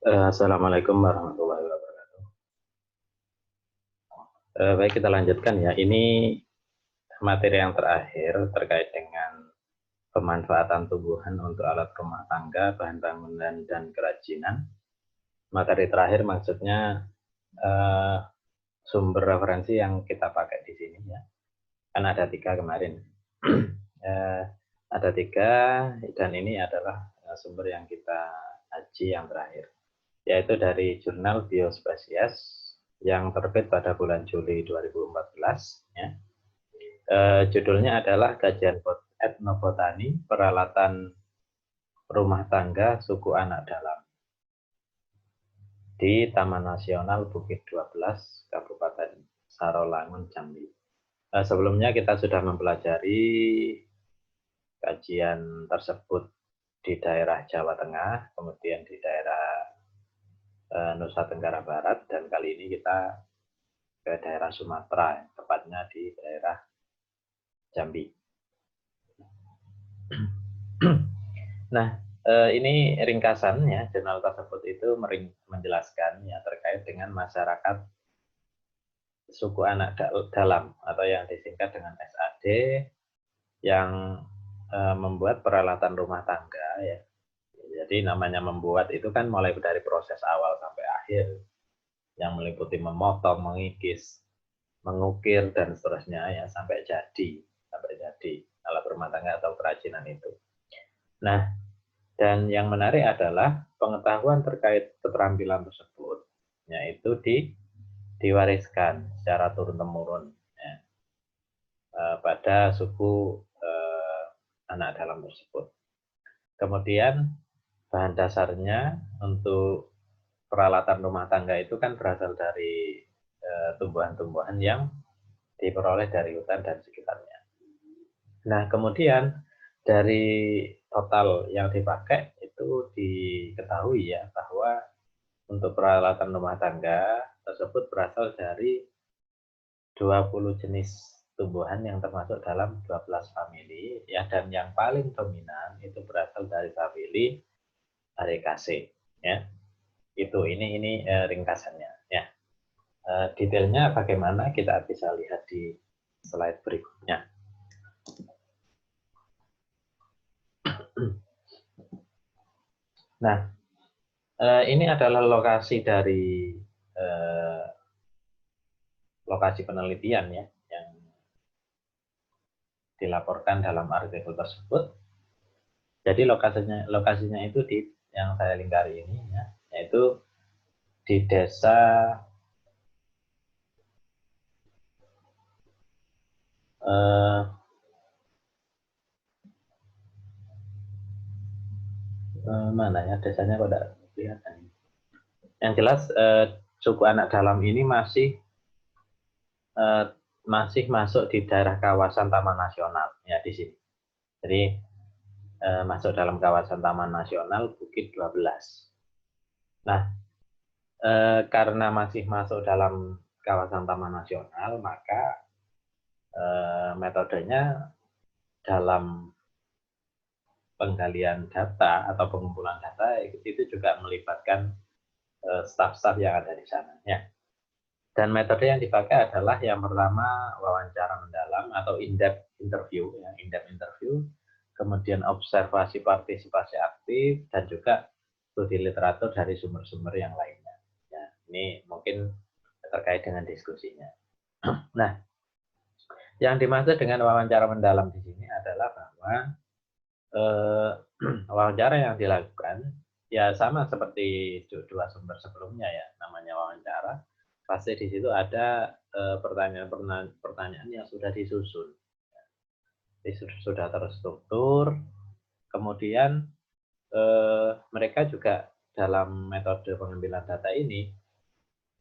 Assalamualaikum warahmatullahi wabarakatuh. Baik, kita lanjutkan ya. Ini materi yang terakhir terkait dengan pemanfaatan tumbuhan untuk alat rumah tangga, bahan bangunan, dan kerajinan. Materi terakhir maksudnya eh, sumber referensi yang kita pakai di sini ya. Kan ada 3 kemarin. eh, ada 3 dan ini adalah sumber yang kita kaji yang terakhir, yaitu dari jurnal Biospesies yang terbit pada bulan Juli 2014 ya. Judulnya adalah Kajian Etnobotani Peralatan Rumah Tangga Suku Anak Dalam di Taman Nasional Bukit 12 Kabupaten Sarolangun, Jambi. Sebelumnya kita sudah mempelajari kajian tersebut di daerah Jawa Tengah, kemudian di daerah Nusa Tenggara Barat, dan kali ini kita ke daerah Sumatera, tepatnya di daerah Jambi. Nah, ini ringkasannya, jurnal tersebut itu menjelaskan ya terkait dengan masyarakat suku anak dalam atau yang disingkat dengan SAD yang membuat peralatan rumah tangga ya. Jadi namanya membuat itu kan mulai dari proses awal sampai akhir yang meliputi memotong, mengikis, mengukir dan seterusnya ya sampai jadi alat rumah tangga atau kerajinan itu. Nah, dan yang menarik adalah pengetahuan terkait keterampilan tersebut, yaitu diwariskan secara turun-temurun ya, pada suku anak dalam tersebut. Kemudian bahan dasarnya untuk peralatan rumah tangga itu kan berasal dari tumbuhan-tumbuhan yang diperoleh dari hutan dan sekitarnya. Nah, kemudian dari total yang dipakai itu diketahui ya bahwa untuk peralatan rumah tangga tersebut berasal dari 20 jenis tumbuhan yang termasuk dalam 12 famili ya, dan yang paling dominan itu berasal dari famili Arecaceae ya. Ini ringkasannya ya. Detailnya bagaimana kita bisa lihat di slide berikutnya. Nah, ini adalah lokasi dari lokasi penelitian ya yang dilaporkan dalam artikel tersebut. Jadi lokasinya itu di yang saya lingkari ini ya, yaitu di desa mana ya desanya kok tidak kelihatan. Yang jelas suku anak dalam ini masih masuk di daerah kawasan Taman Nasional ya di sini. Jadi masuk dalam kawasan Taman Nasional Bukit 12. Nah, karena masih masuk dalam kawasan Taman Nasional, maka metodenya dalam penggalian data atau pengumpulan data itu juga melibatkan staf-staf yang ada di sana ya. Dan metode yang dipakai adalah yang pertama wawancara mendalam atau in-depth interview ya, in-depth interview, kemudian observasi partisipasi aktif, dan juga studi literatur dari sumber-sumber yang lainnya ya. Ini mungkin terkait dengan diskusinya. Nah, yang dimaksud dengan wawancara mendalam di sini adalah bahwa wawancara yang dilakukan ya sama seperti dua sumber sebelumnya ya, namanya wawancara. Pasti di situ ada pertanyaan-pertanyaan yang sudah disusun, sudah terstruktur. Kemudian mereka juga dalam metode pengambilan data ini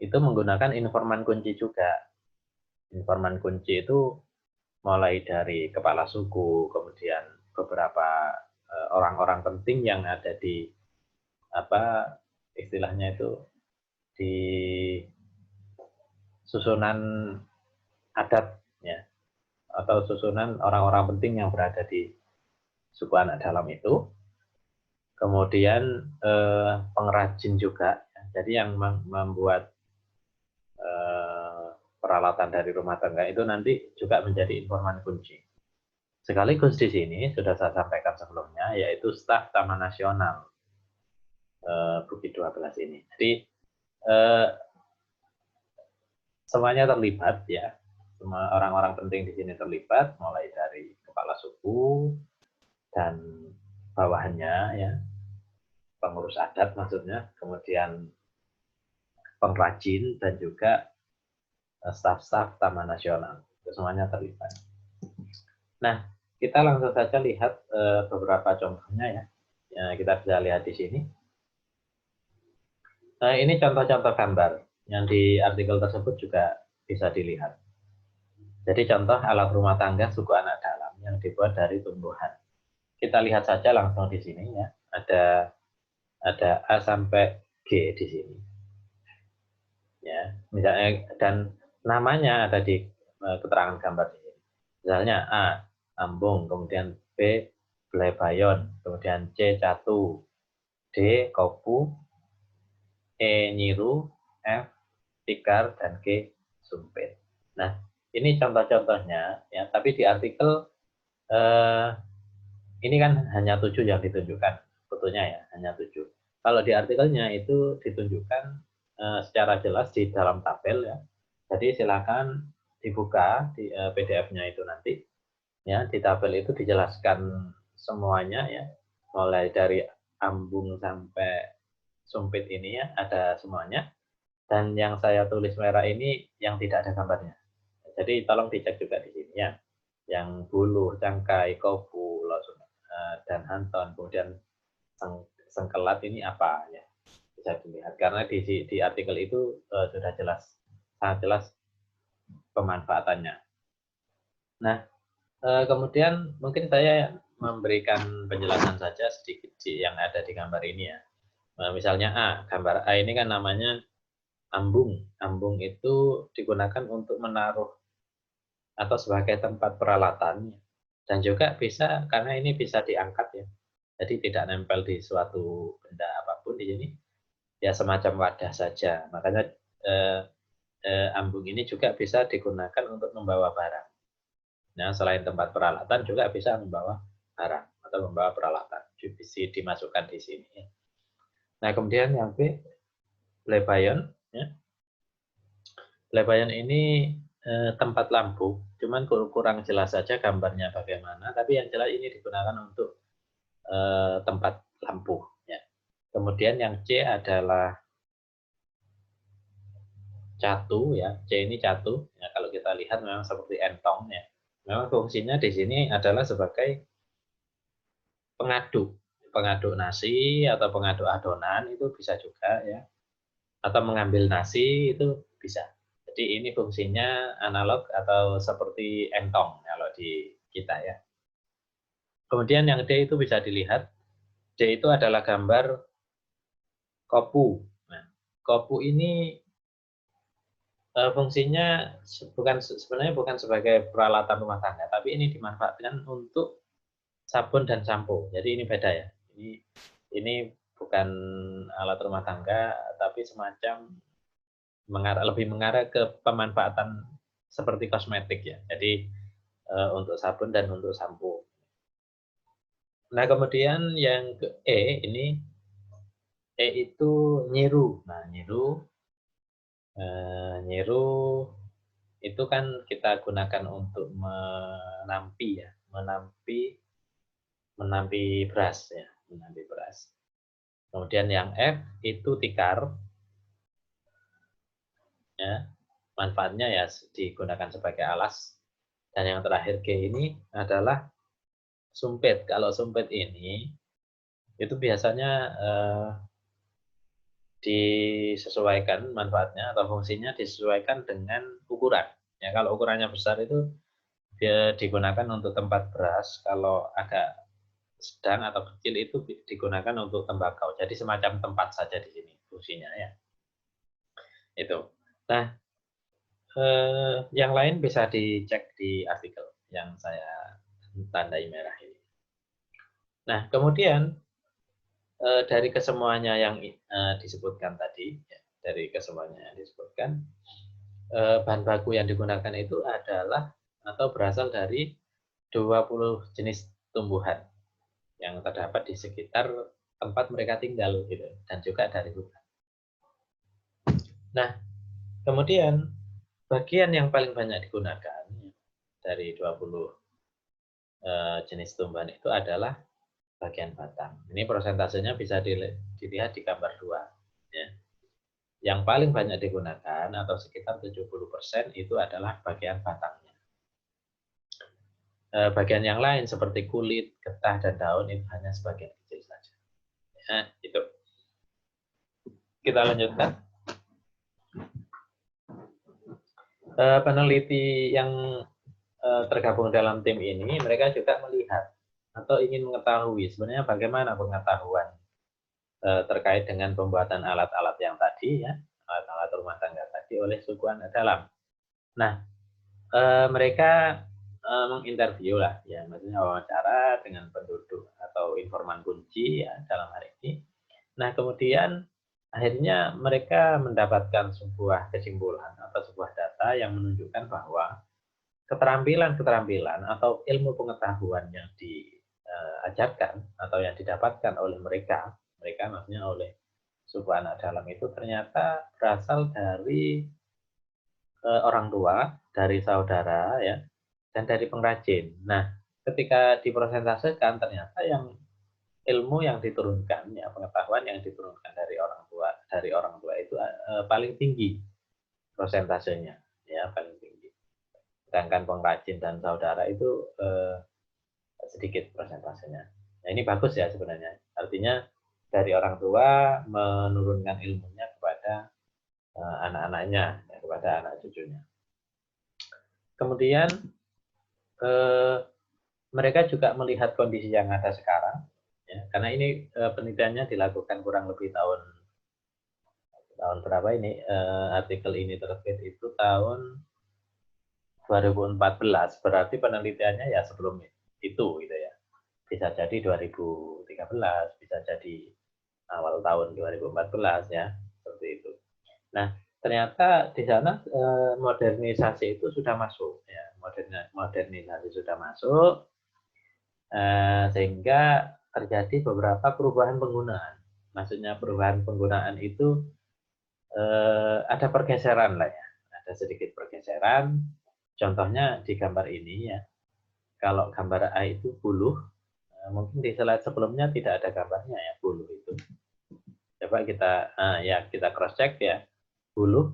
itu menggunakan informan kunci juga. Informan kunci itu mulai dari kepala suku, kemudian beberapa orang-orang penting yang ada di apa istilahnya itu di susunan adat ya, atau susunan orang-orang penting yang berada di suku anak dalam itu. kemudian pengrajin juga. Jadi yang membuat peralatan dari rumah tangga itu nanti juga menjadi informan kunci. Sekaligus di sini sudah saya sampaikan sebelumnya, yaitu staf Taman Nasional Bukit 12 ini. Jadi semuanya terlibat ya, semua orang-orang penting di sini terlibat, mulai dari kepala suku dan bawahannya ya, pengurus adat maksudnya, kemudian pengrajin dan juga staf-staf Taman Nasional, itu semuanya terlibat. Nah, kita langsung saja lihat beberapa contohnya ya. Kita bisa lihat di sini. Nah, ini contoh-contoh gambar yang di artikel tersebut juga bisa dilihat. Jadi contoh alat rumah tangga suku anak dalam yang dibuat dari tumbuhan. Kita lihat saja langsung di sini ya. Ada A sampai G di sini. Ya, misalnya dan namanya ada di keterangan gambar di sini. Misalnya A ambung, kemudian B blebayon, kemudian C catu, D kopu, E nyiru, F tikar, dan G sumpit. Nah, ini contoh-contohnya ya, tapi di artikel ini kan hanya 7 yang ditunjukkan fotonya ya, hanya 7. Kalau di artikelnya itu ditunjukkan secara jelas di dalam tabel ya. Jadi silakan dibuka di PDF-nya itu nanti. Ya, di tabel itu dijelaskan semuanya ya. Mulai dari ambung sampai sumpit ini ya, ada semuanya. Dan yang saya tulis merah ini yang tidak ada gambarnya. Jadi tolong dicek juga di sini ya. Yang buluh, cangkai, kopu, dan hanton, kemudian sengkelat ini apa ya, bisa dilihat karena di artikel itu sudah jelas, sangat jelas pemanfaatannya. Nah, kemudian mungkin saya memberikan penjelasan saja sedikit yang ada di gambar ini ya. Misalnya gambar A ini kan namanya ambung. Ambung itu digunakan untuk menaruh atau sebagai tempat peralatan dan juga bisa karena ini bisa diangkat ya. Jadi tidak nempel di suatu benda apapun di sini. Ya semacam wadah saja. Makanya ambung ini juga bisa digunakan untuk membawa barang. Nah, selain tempat peralatan juga bisa membawa barang atau membawa peralatan. Bisa dimasukkan di sini. Nah, kemudian yang B, plebayon. Ya. Plebayon ini tempat lampu. Cuman kurang jelas saja gambarnya bagaimana. Tapi yang jelas ini digunakan untuk tempat lampu. Ya. Kemudian yang C adalah catu ya. C ini catu. Ya, kalau kita lihat memang seperti entong ya. Memang fungsinya di sini adalah sebagai pengaduk nasi atau pengaduk adonan itu bisa juga ya. Atau mengambil nasi itu bisa. Jadi ini fungsinya analog atau seperti entong kalau di kita ya. Kemudian yang D itu bisa dilihat. D itu adalah gambar kopu. Nah, kopu ini fungsinya sebenarnya bukan sebagai peralatan rumah tangga, tapi ini dimanfaatkan untuk sabun dan sampo. Jadi ini beda ya. Ini bukan alat rumah tangga, tapi semacam lebih mengarah ke pemanfaatan seperti kosmetik ya. Jadi untuk sabun dan untuk sampo. Nah kemudian yang ke E ini, E itu nyiru. Nah nyiru itu kan kita gunakan untuk menampi ya, menampi beras ya, menampi beras. Kemudian yang F itu tikar, ya, manfaatnya ya digunakan sebagai alas. Dan yang terakhir G ini adalah sumpit. Kalau sumpit ini itu biasanya disesuaikan manfaatnya atau fungsinya disesuaikan dengan ukuran. Ya, kalau ukurannya besar itu dia digunakan untuk tempat beras, kalau agak sedang atau kecil itu digunakan untuk tembakau. Jadi semacam tempat saja di sini fungsinya ya. Itu. Nah, yang lain bisa dicek di artikel yang saya tandai merah ini. Nah, kemudian dari kesemuanya yang disebutkan tadi, ya, dari kesemuanya yang disebutkan, bahan baku yang digunakan itu adalah atau berasal dari 20 jenis tumbuhan yang terdapat di sekitar tempat mereka tinggal gitu, dan juga dari hutan. Nah, kemudian bagian yang paling banyak digunakan dari 20 jenis tumbuhan itu adalah bagian batang. Ini persentasenya bisa dilihat di gambar 2. Ya. Yang paling banyak digunakan atau sekitar 70% itu adalah bagian batangnya. Bagian yang lain seperti kulit, getah, dan daun itu hanya sebagian kecil saja. Ya, itu. Kita lanjutkan. Peneliti yang tergabung dalam tim ini, mereka juga melihat atau ingin mengetahui sebenarnya bagaimana pengetahuan terkait dengan pembuatan alat-alat yang tadi, ya, alat-alat rumah tangga tadi oleh suku anak dalam. Nah, mereka menginterview lah, ya, maksudnya wawancara dengan penduduk atau informan kunci, ya, dalam hal ini. Nah, kemudian akhirnya mereka mendapatkan sebuah kesimpulan atau sebuah data yang menunjukkan bahwa keterampilan-keterampilan atau ilmu pengetahuan yang diajarkan atau yang didapatkan oleh mereka maksudnya oleh suku anak dalam itu ternyata berasal dari orang tua, dari saudara, ya, dan dari pengrajin. Nah, ketika dipresentasikan ternyata yang ilmu yang diturunkan, ya, pengetahuan yang diturunkan dari orang tua itu paling tinggi prosentasenya, ya, paling tinggi. Sedangkan pengrajin dan saudara itu sedikit prosentasenya. Nah, ini bagus ya sebenarnya. Artinya dari orang tua menurunkan ilmunya kepada anak-anaknya, ya, kepada anak cucunya. Kemudian mereka juga melihat kondisi yang ada sekarang, ya, karena ini penelitiannya dilakukan kurang lebih tahun berapa ini, artikel ini terbit itu tahun 2014, berarti penelitiannya ya sebelum itu gitu ya. Bisa jadi 2013, bisa jadi awal tahun 2014, ya, seperti itu. Nah, ternyata di sana modernisasi itu sudah masuk, ya, modernisasi sudah masuk, sehingga terjadi beberapa perubahan penggunaan. Maksudnya perubahan penggunaan itu ada pergeseran lah, ya, ada sedikit pergeseran. Contohnya di gambar ini, ya, kalau gambar A itu buluh, mungkin di slide sebelumnya tidak ada gambarnya, ya, buluh itu. Coba kita ya kita cross check, ya, buluh,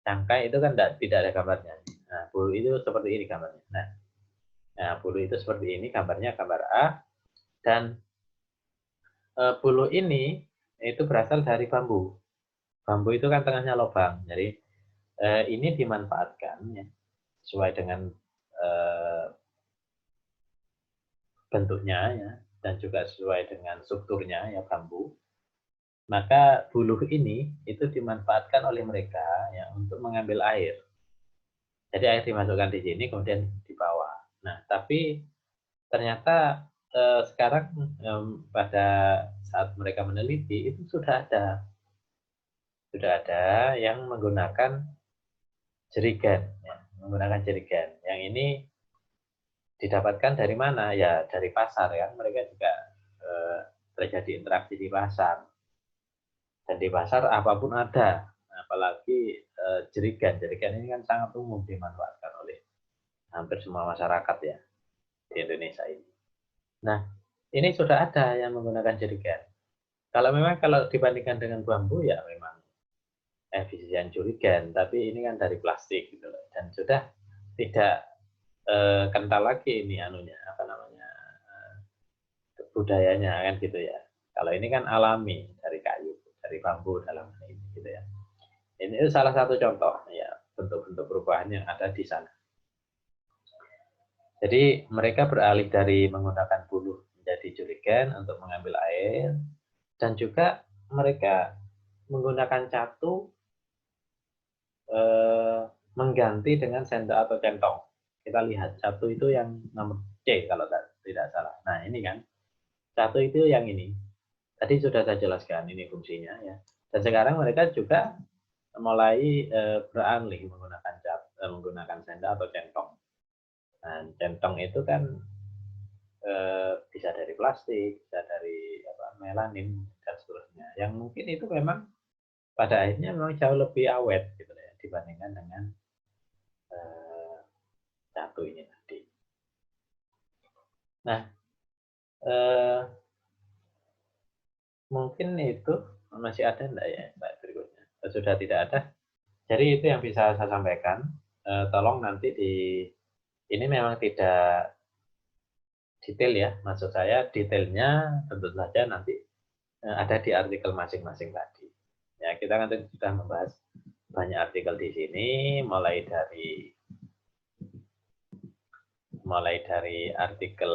cangkai itu kan tidak ada gambarnya. Nah, buluh itu seperti ini gambarnya. Nah, buluh itu seperti ini gambarnya, gambar A, dan buluh ini itu berasal dari bambu. Bambu itu kan tengahnya lubang, jadi ini dimanfaatkan, ya, sesuai dengan bentuknya, ya, dan juga sesuai dengan strukturnya, ya, bambu. Maka buluh ini itu dimanfaatkan oleh mereka, ya, untuk mengambil air. Jadi air dimasukkan di sini kemudian dibawa. Nah, tapi ternyata sekarang pada saat mereka meneliti itu sudah ada yang menggunakan jerigen, ya, menggunakan jerigen. Yang ini didapatkan dari mana? Ya dari pasar, ya. Mereka juga terjadi interaksi di pasar. Dan di pasar apapun ada, apalagi jerigen. Jerigen ini kan sangat umum dimanfaatkan oleh hampir semua masyarakat, ya, di Indonesia ini. Nah, ini sudah ada yang menggunakan jerigen. Kalau dibandingkan dengan bambu, ya memang efisien jerigen, tapi ini kan dari plastik gitu loh, dan sudah tidak kental lagi ini anunya, apa namanya, budayanya kan gitu ya. Kalau ini kan alami dari kayu, dari bambu dalam hal ini gitu ya. Ini salah satu contoh, ya, bentuk-bentuk perubahan yang ada di sana. Jadi mereka beralih dari menggunakan buluh menjadi jerigen untuk mengambil air, dan juga mereka menggunakan catu mengganti dengan sendok atau centong. Kita lihat catu itu yang nomor C kalau tidak salah. Nah, ini kan catu itu yang ini. Tadi sudah saya jelaskan ini fungsinya ya. Dan sekarang mereka juga mulai beralih menggunakan menggunakan sendal atau centong. Nah, centong itu kan bisa dari plastik, bisa dari melanin dan seterusnya. Yang mungkin itu memang pada akhirnya memang jauh lebih awet gitu ya dibandingkan dengan eh, catu ini tadi. Nah, eh, mungkin itu masih ada enggak ya Mbak berikutnya? Sudah tidak ada. Jadi itu yang bisa saya sampaikan. Tolong nanti ini memang tidak detail ya. Maksud saya detailnya tentu saja nanti ada di artikel masing-masing tadi. Ya, kita kan sudah membahas banyak artikel di sini, mulai dari artikel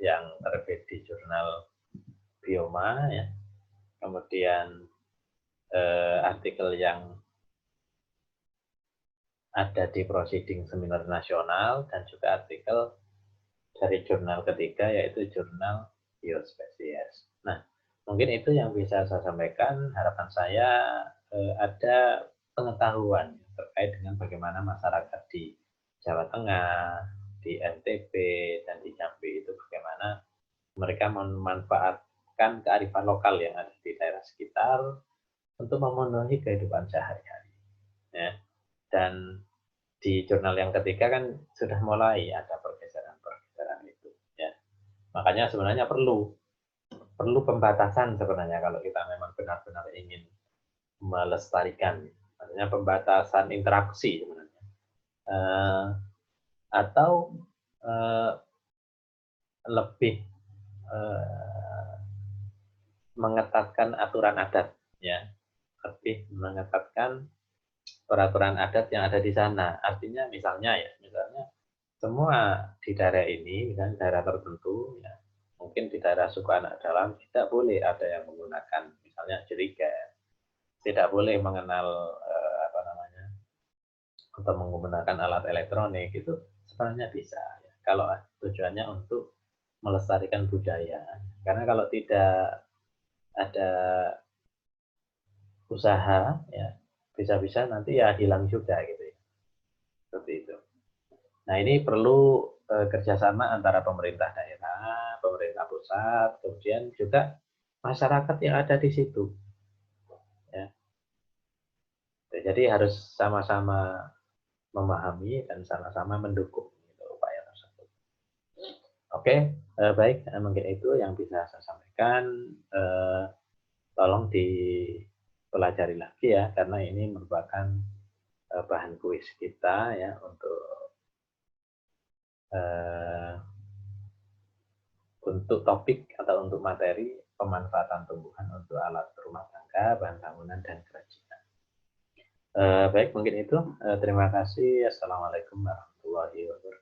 yang terbit di jurnal Bioma ya, kemudian artikel yang ada di Proceeding Seminar Nasional, dan juga artikel dari jurnal ketiga yaitu jurnal Biospesies. Nah, mungkin itu yang bisa saya sampaikan. Harapan saya ada pengetahuan terkait dengan bagaimana masyarakat di Jawa Tengah, di NTB, dan di Jambi itu bagaimana mereka memanfaatkan kearifan lokal yang ada di daerah sekitar untuk memenuhi kehidupan sehari-hari. Ya. Dan di jurnal yang ketiga kan sudah mulai ada pergeseran-pergeseran itu. Ya. Makanya sebenarnya perlu pembatasan sebenarnya kalau kita memang benar-benar ingin melestarikan. Maksudnya pembatasan interaksi sebenarnya. Atau lebih mengetatkan aturan adat, ya, lebih mengetatkan peraturan adat yang ada di sana. Artinya misalnya semua di daerah ini, misalnya daerah tertentu, ya, mungkin di daerah suku anak dalam tidak boleh ada yang menggunakan misalnya jerigen, tidak boleh mengenal apa namanya atau menggunakan alat elektronik, itu sebenarnya bisa ya, kalau tujuannya untuk melestarikan budaya. Karena kalau tidak ada usaha ya bisa-bisa nanti ya hilang juga gitu ya. Seperti itu. Nah, ini perlu kerjasama antara pemerintah daerah, pemerintah pusat, kemudian juga masyarakat yang ada di situ. Ya. Jadi harus sama-sama memahami dan sama-sama mendukung gitu, upaya tersebut. Oke, baik, mungkin itu yang bisa saya sampaikan. Tolong dipelajari lagi ya, karena ini merupakan bahan kuis kita ya uh, untuk topik atau untuk materi pemanfaatan tumbuhan untuk alat rumah tangga, bahan bangunan, dan kerajinan. Baik, mungkin itu. Terima kasih. Assalamualaikum warahmatullahi wabarakatuh.